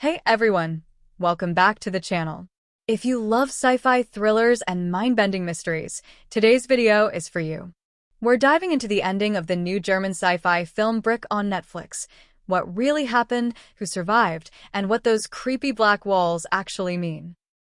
Hey everyone, welcome back to the channel. If you love sci-fi thrillers and mind-bending mysteries, today's video is for you. We're diving into the ending of the new German sci-fi film Brick on Netflix, what really happened, who survived, and what those creepy black walls actually mean.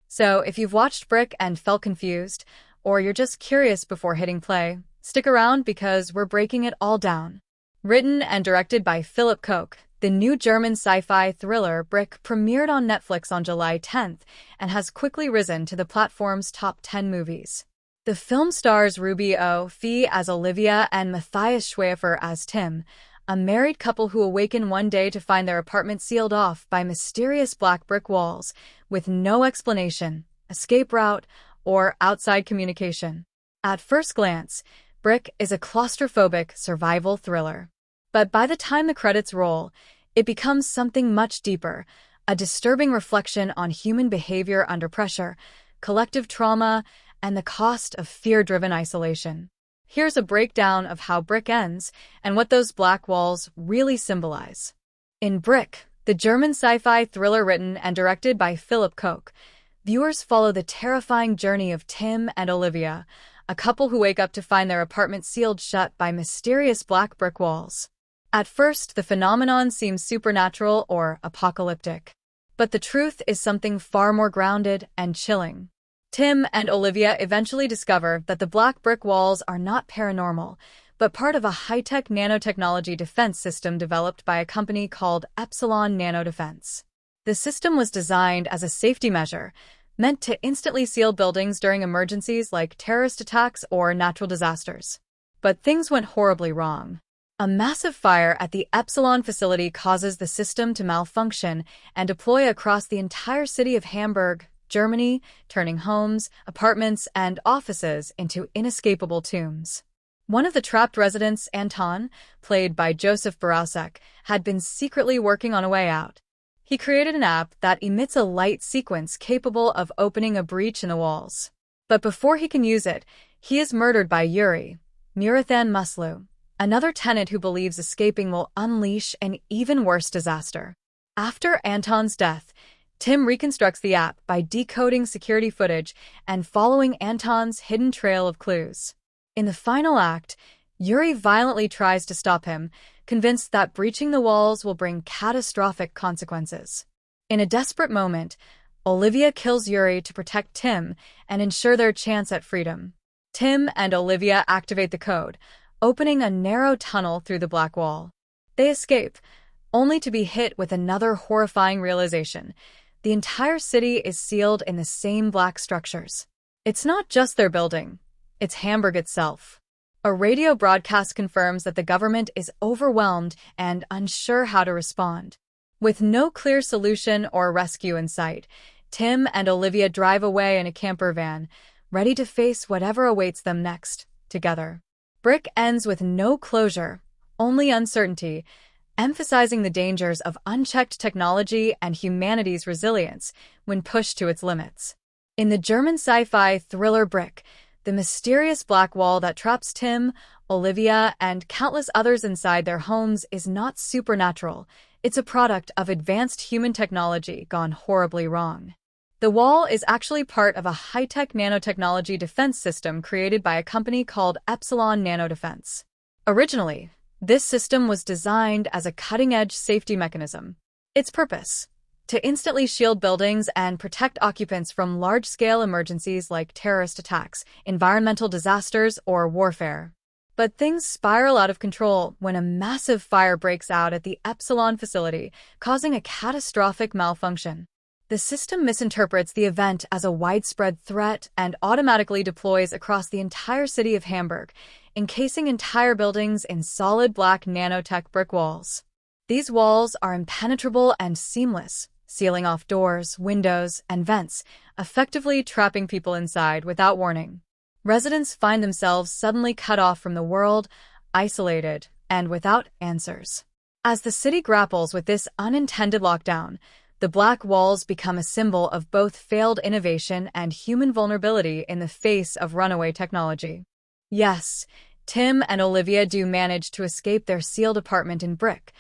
So if you've watched Brick and felt confused, or you're just curious before hitting play, stick around because we're breaking it all down. Written and directed by Philip Koch, the new German sci-fi thriller Brick premiered on Netflix on July 10th and has quickly risen to the platform's top 10 movies. The film stars Ruby O. as Olivia and Matthias Schweifer as Tim, a married couple who awaken one day to find their apartment sealed off by mysterious black brick walls with no explanation, escape route, or outside communication. At first glance, Brick is a claustrophobic survival thriller. But by the time the credits roll, it becomes something much deeper, a disturbing reflection on human behavior under pressure, collective trauma, and the cost of fear-driven isolation. Here's a breakdown of how Brick ends and what those black walls really symbolize. In Brick, the German sci-fi thriller written and directed by Philip Koch, viewers follow the terrifying journey of Tim and Olivia, a couple who wake up to find their apartment sealed shut by mysterious black brick walls. At first, the phenomenon seems supernatural or apocalyptic. But the truth is something far more grounded and chilling. Tim and Olivia eventually discover that the black brick walls are not paranormal, but part of a high-tech nanotechnology defense system developed by a company called Epsilon Nanodefense. The system was designed as a safety measure, meant to instantly seal buildings during emergencies like terrorist attacks or natural disasters. But things went horribly wrong. A massive fire at the Epsilon facility causes the system to malfunction and deploy across the entire city of Hamburg, Germany, turning homes, apartments, and offices into inescapable tombs. One of the trapped residents, Anton, played by Joseph Borowczyk, had been secretly working on a way out. He created an app that emits a light sequence capable of opening a breach in the walls. But before he can use it, he is murdered by Yuri, Murathan Muslu, another tenant who believes escaping will unleash an even worse disaster. After Anton's death, Tim reconstructs the app by decoding security footage and following Anton's hidden trail of clues. In the final act, Yuri violently tries to stop him, convinced that breaching the walls will bring catastrophic consequences. In a desperate moment, Olivia kills Yuri to protect Tim and ensure their chance at freedom. Tim and Olivia activate the code, opening a narrow tunnel through the black wall. They escape, only to be hit with another horrifying realization. The entire city is sealed in the same black structures. It's not just their building, it's Hamburg itself. A radio broadcast confirms that the government is overwhelmed and unsure how to respond. With no clear solution or rescue in sight, Tim and Olivia drive away in a camper van, ready to face whatever awaits them next, together. Brick ends with no closure, only uncertainty, emphasizing the dangers of unchecked technology and humanity's resilience when pushed to its limits. In the German sci-fi thriller Brick, the mysterious black wall that traps Tim, Olivia, and countless others inside their homes is not supernatural. It's a product of advanced human technology gone horribly wrong. The wall is actually part of a high-tech nanotechnology defense system created by a company called Epsilon Nanodefense. Originally, this system was designed as a cutting-edge safety mechanism. Its purpose: to instantly shield buildings and protect occupants from large-scale emergencies like terrorist attacks, environmental disasters, or warfare. But things spiral out of control when a massive fire breaks out at the Epsilon facility, causing a catastrophic malfunction. The system misinterprets the event as a widespread threat and automatically deploys across the entire city of Hamburg, encasing entire buildings in solid black nanotech brick walls. These walls are impenetrable and seamless, sealing off doors, windows, and vents, effectively trapping people inside without warning. Residents find themselves suddenly cut off from the world, isolated, and without answers. As the city grapples with this unintended lockdown, the black walls become a symbol of both failed innovation and human vulnerability in the face of runaway technology. Yes, Tim and Olivia do manage to escape their sealed apartment in Brick,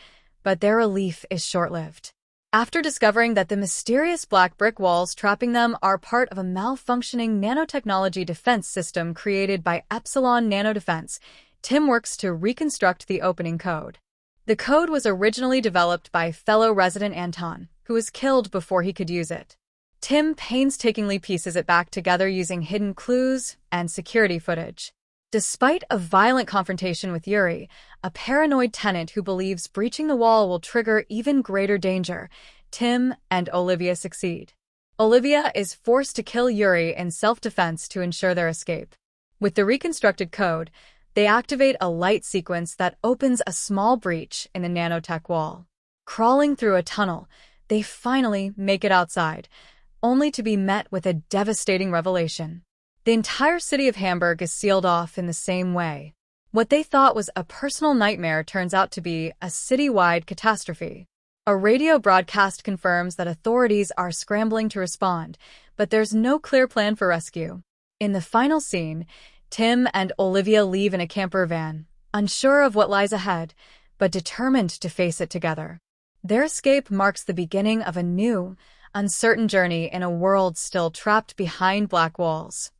but their relief is short-lived. After discovering that the mysterious black brick walls trapping them are part of a malfunctioning nanotechnology defense system created by Epsilon Nanodefense, Tim works to reconstruct the opening code. The code was originally developed by fellow resident Anton, who was killed before he could use it. Tim painstakingly pieces it back together using hidden clues and security footage. Despite a violent confrontation with Yuri, a paranoid tenant who believes breaching the wall will trigger even greater danger, Tim and Olivia succeed. Olivia is forced to kill Yuri in self-defense to ensure their escape. With the reconstructed code, they activate a light sequence that opens a small breach in the nanotech wall. Crawling through a tunnel, they finally make it outside, only to be met with a devastating revelation. The entire city of Hamburg is sealed off in the same way. What they thought was a personal nightmare turns out to be a citywide catastrophe. A radio broadcast confirms that authorities are scrambling to respond, but there's no clear plan for rescue. In the final scene, Tim and Olivia leave in a camper van, unsure of what lies ahead, but determined to face it together. Their escape marks the beginning of a new, uncertain journey in a world still trapped behind black walls.